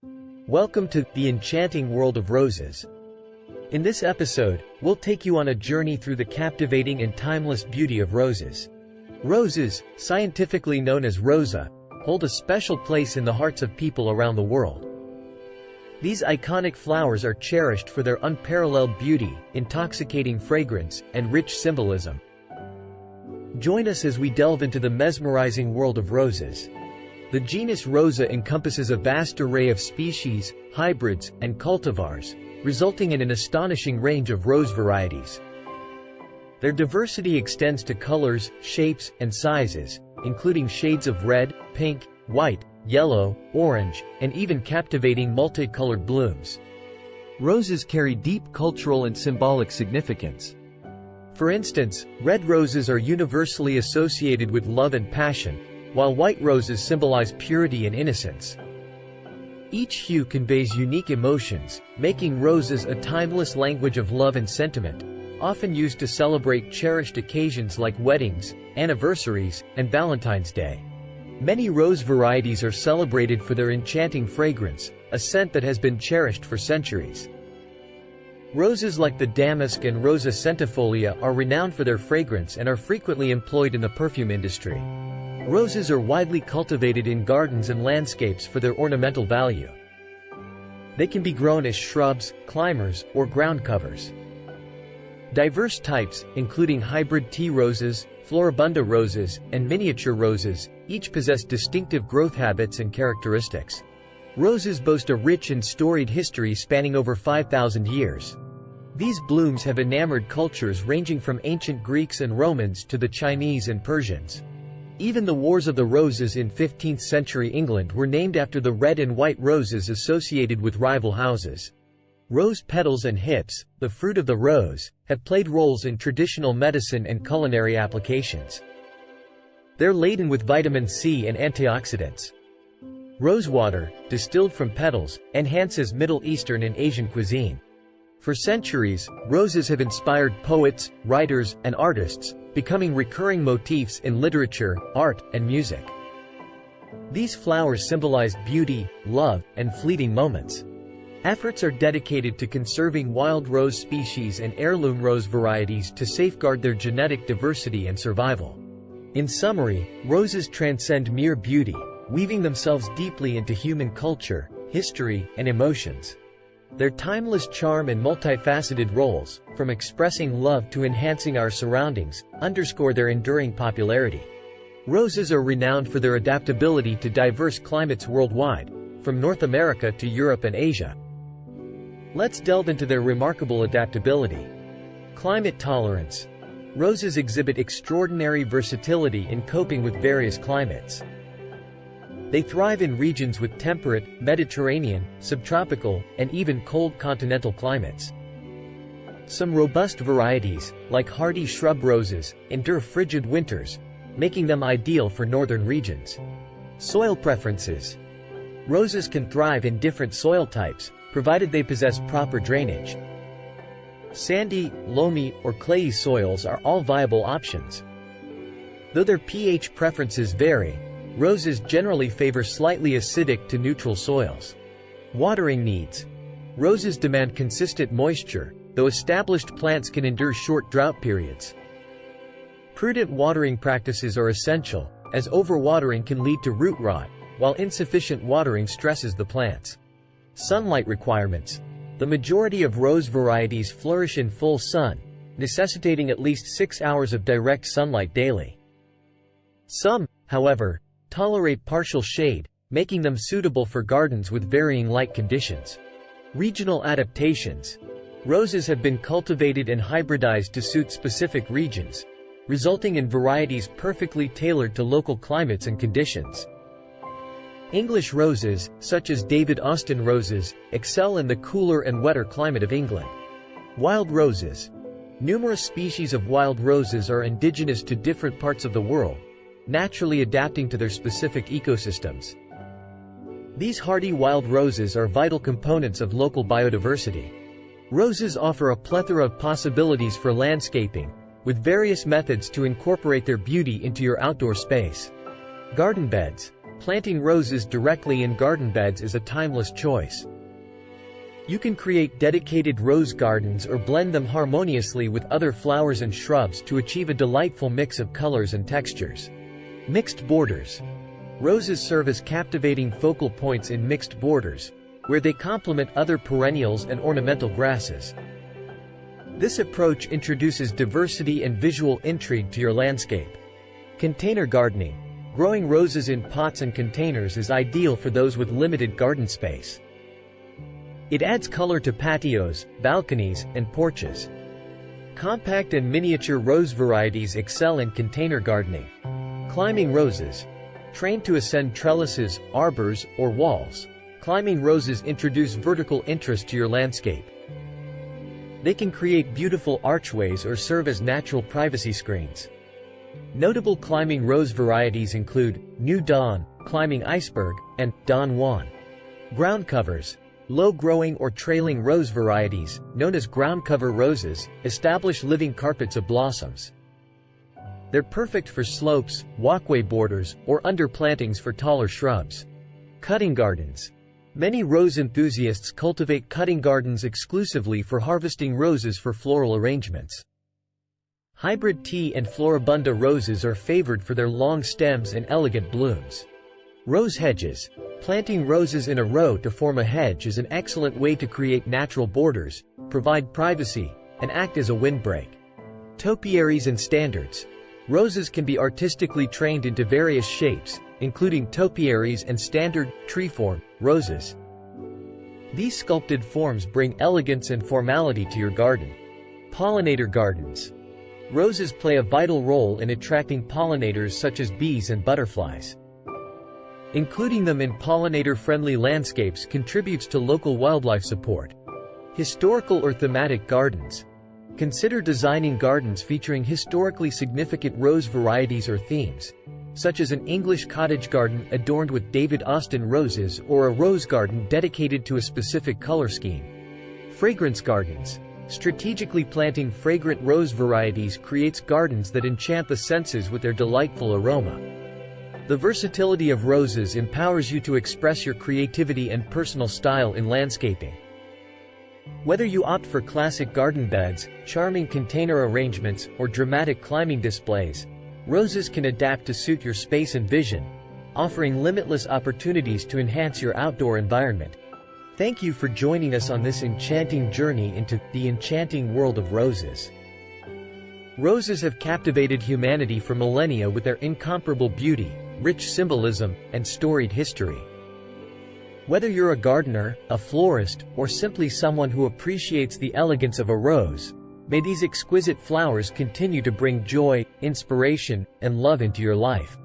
Welcome to the Enchanting World of Roses. In this episode, we'll take you on a journey through the captivating and timeless beauty of roses. Roses, scientifically known as rosa, hold a special place in the hearts of people around the world. These iconic flowers are cherished for their unparalleled beauty, intoxicating fragrance, and rich symbolism. Join us as we delve into the mesmerizing world of roses. The genus Rosa encompasses a vast array of species, hybrids, and cultivars, resulting in an astonishing range of rose varieties. Their diversity extends to colors, shapes, and sizes, including shades of red, pink, white, yellow, orange, and even captivating multicolored blooms. Roses carry deep cultural and symbolic significance. For instance, red roses are universally associated with love and passion, while white roses symbolize purity and innocence. Each hue conveys unique emotions, making roses a timeless language of love and sentiment, often used to celebrate cherished occasions like weddings, anniversaries, and Valentine's Day. Many rose varieties are celebrated for their enchanting fragrance, a scent that has been cherished for centuries. Roses like the damask and Rosa centifolia are renowned for their fragrance and are frequently employed in the perfume industry. Roses are widely cultivated in gardens and landscapes for their ornamental value. They can be grown as shrubs, climbers, or ground covers. Diverse types, including hybrid tea roses, floribunda roses, and miniature roses, each possess distinctive growth habits and characteristics. Roses boast a rich and storied history spanning over 5,000 years. These blooms have enamored cultures ranging from ancient Greeks and Romans to the Chinese and Persians. Even the Wars of the Roses in 15th century England were named after the red and white roses associated with rival houses. Rose petals and hips, the fruit of the rose, have played roles in traditional medicine and culinary applications. They're laden with vitamin C and antioxidants. Rosewater, distilled from petals, enhances Middle Eastern and Asian cuisine. For centuries, roses have inspired poets, writers, and artists, becoming recurring motifs in literature, art, and music. These flowers symbolize beauty, love, and fleeting moments. Efforts are dedicated to conserving wild rose species and heirloom rose varieties to safeguard their genetic diversity and survival. In summary, roses transcend mere beauty, weaving themselves deeply into human culture, history, and emotions. Their timeless charm and multifaceted roles, from expressing love to enhancing our surroundings, underscore their enduring popularity. Roses are renowned for their adaptability to diverse climates worldwide, from North America to Europe and Asia. Let's delve into their remarkable adaptability. Climate tolerance. Roses exhibit extraordinary versatility in coping with various climates. They thrive in regions with temperate, Mediterranean, subtropical, and even cold continental climates. Some robust varieties, like hardy shrub roses, endure frigid winters, making them ideal for northern regions. Soil preferences. Roses can thrive in different soil types, provided they possess proper drainage. Sandy, loamy, or clayey soils are all viable options. Though their pH preferences vary, roses generally favor slightly acidic to neutral soils. Watering needs. Roses demand consistent moisture, though established plants can endure short drought periods. Prudent watering practices are essential, as overwatering can lead to root rot, while insufficient watering stresses the plants. Sunlight requirements. The majority of rose varieties flourish in full sun, necessitating at least 6 hours of direct sunlight daily. Some, however, tolerate partial shade, making them suitable for gardens with varying light conditions. Regional adaptations. Roses have been cultivated and hybridized to suit specific regions, resulting in varieties perfectly tailored to local climates and conditions. English roses, such as David Austin roses, excel in the cooler and wetter climate of England. Wild roses. Numerous species of wild roses are indigenous to different parts of the world, naturally adapting to their specific ecosystems. These hardy wild roses are vital components of local biodiversity. Roses offer a plethora of possibilities for landscaping, with various methods to incorporate their beauty into your outdoor space. Garden beds. planting roses directly in garden beds is a timeless choice. You can create dedicated rose gardens or blend them harmoniously with other flowers and shrubs to achieve a delightful mix of colors and textures. Mixed borders. Roses serve as captivating focal points in mixed borders, where they complement other perennials and ornamental grasses. This approach introduces diversity and visual intrigue to your landscape. Container gardening. Growing roses in pots and containers is ideal for those with limited garden space. It adds color to patios, balconies, and porches. Compact and miniature rose varieties excel in container gardening. Climbing roses. Trained to ascend trellises, arbors, or walls, climbing roses introduce vertical interest to your landscape. They can create beautiful archways or serve as natural privacy screens. Notable climbing rose varieties include New Dawn, Climbing Iceberg, and Don Juan. Ground covers. Low-growing or trailing rose varieties, known as ground cover roses, establish living carpets of blossoms. They're perfect for slopes, walkway borders, or underplantings for taller shrubs. Cutting gardens. Many rose enthusiasts cultivate cutting gardens exclusively for harvesting roses for floral arrangements. Hybrid tea and floribunda roses are favored for their long stems and elegant blooms. Rose hedges. Planting roses in a row to form a hedge is an excellent way to create natural borders, provide privacy, and act as a windbreak. Topiaries and standards. Roses can be artistically trained into various shapes, including topiaries and standard, treeform, roses. These sculpted forms bring elegance and formality to your garden. Pollinator gardens. Roses play a vital role in attracting pollinators such as bees and butterflies. Including them in pollinator-friendly landscapes contributes to local wildlife support. Historical or thematic gardens. Consider designing gardens featuring historically significant rose varieties or themes, such as an English cottage garden adorned with David Austin roses or a rose garden dedicated to a specific color scheme. Fragrance gardens. Strategically planting fragrant rose varieties creates gardens that enchant the senses with their delightful aroma. The versatility of roses empowers you to express your creativity and personal style in landscaping. Whether you opt for classic garden beds, charming container arrangements, or dramatic climbing displays, roses can adapt to suit your space and vision, offering limitless opportunities to enhance your outdoor environment. Thank you for joining us on this enchanting journey into the enchanting world of roses. Roses have captivated humanity for millennia with their incomparable beauty, rich symbolism, and storied history. Whether you're a gardener, a florist, or simply someone who appreciates the elegance of a rose, may these exquisite flowers continue to bring joy, inspiration, and love into your life.